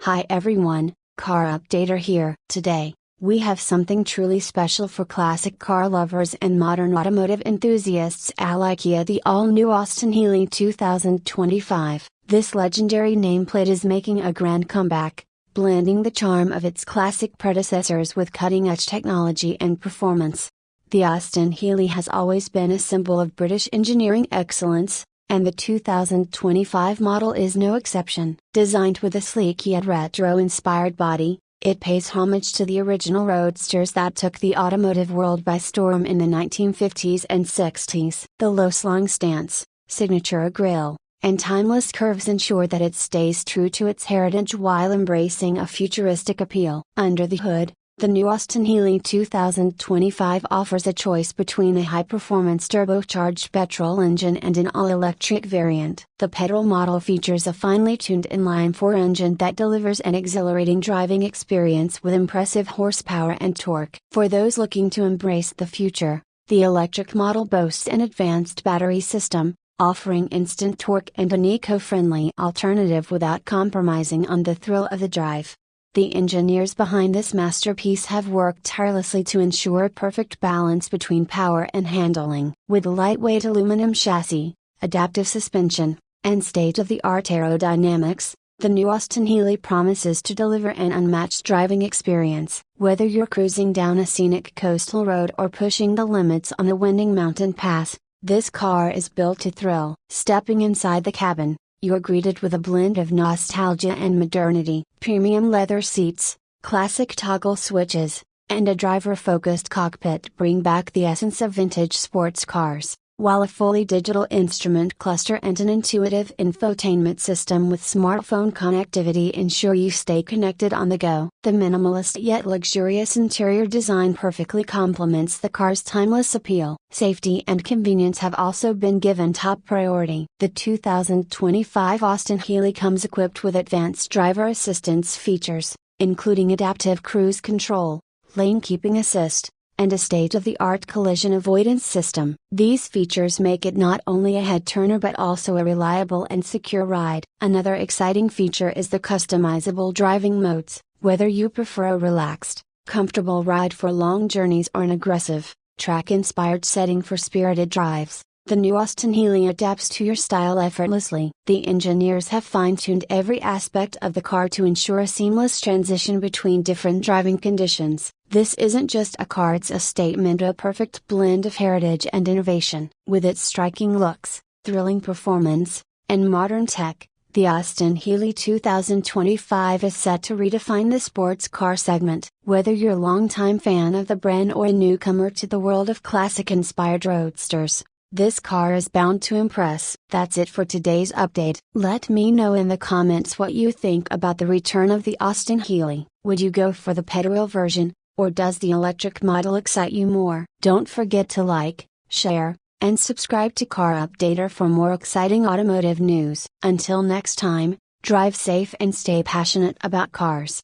Hi everyone, Car Updater here. Today, we have something truly special for classic car lovers and modern automotive enthusiasts alike. The all-new Austin Healey 2025. This legendary nameplate is making a grand comeback, blending the charm of its classic predecessors with cutting-edge technology and performance. The Austin Healey has always been a symbol of British engineering excellence, and the 2025 model is no exception. Designed with a sleek yet retro-inspired body, it pays homage to the original roadsters that took the automotive world by storm in the 1950s and 60s. The low-slung stance, signature grille, and timeless curves ensure that it stays true to its heritage while embracing a futuristic appeal. Under the hood, the new Austin Healey 2025 offers a choice between a high-performance turbocharged petrol engine and an all-electric variant. The petrol model features a finely tuned inline-4 engine that delivers an exhilarating driving experience with impressive horsepower and torque. For those looking to embrace the future, the electric model boasts an advanced battery system, offering instant torque and an eco-friendly alternative without compromising on the thrill of the drive. The engineers behind this masterpiece have worked tirelessly to ensure a perfect balance between power and handling. With a lightweight aluminum chassis, adaptive suspension, and state-of-the-art aerodynamics, the new Austin Healey promises to deliver an unmatched driving experience. Whether you're cruising down a scenic coastal road or pushing the limits on a winding mountain pass, this car is built to thrill. Stepping inside the cabin, you're greeted with a blend of nostalgia and modernity. Premium leather seats, classic toggle switches, and a driver-focused cockpit bring back the essence of vintage sports cars, while a fully digital instrument cluster and an intuitive infotainment system with smartphone connectivity ensure you stay connected on the go. The minimalist yet luxurious interior design perfectly complements the car's timeless appeal. Safety and convenience have also been given top priority. The 2025 Austin Healey comes equipped with advanced driver assistance features, including adaptive cruise control, lane keeping assist, and a state-of-the-art collision avoidance system. These features make it not only a head-turner but also a reliable and secure ride. Another exciting feature is the customizable driving modes. Whether you prefer a relaxed, comfortable ride for long journeys or an aggressive, track-inspired setting for spirited drives, the new Austin Healey adapts to your style effortlessly. The engineers have fine-tuned every aspect of the car to ensure a seamless transition between different driving conditions. This isn't just a car, it's a statement, a perfect blend of heritage and innovation. With its striking looks, thrilling performance, and modern tech, the Austin Healey 2025 is set to redefine the sports car segment. Whether you're a longtime fan of the brand or a newcomer to the world of classic-inspired roadsters, this car is bound to impress. That's it for today's update. Let me know in the comments what you think about the return of the Austin Healey. Would you go for the petrol version, or does the electric model excite you more? Don't forget to like, share, and subscribe to Car Updater for more exciting automotive news. Until next time, drive safe and stay passionate about cars.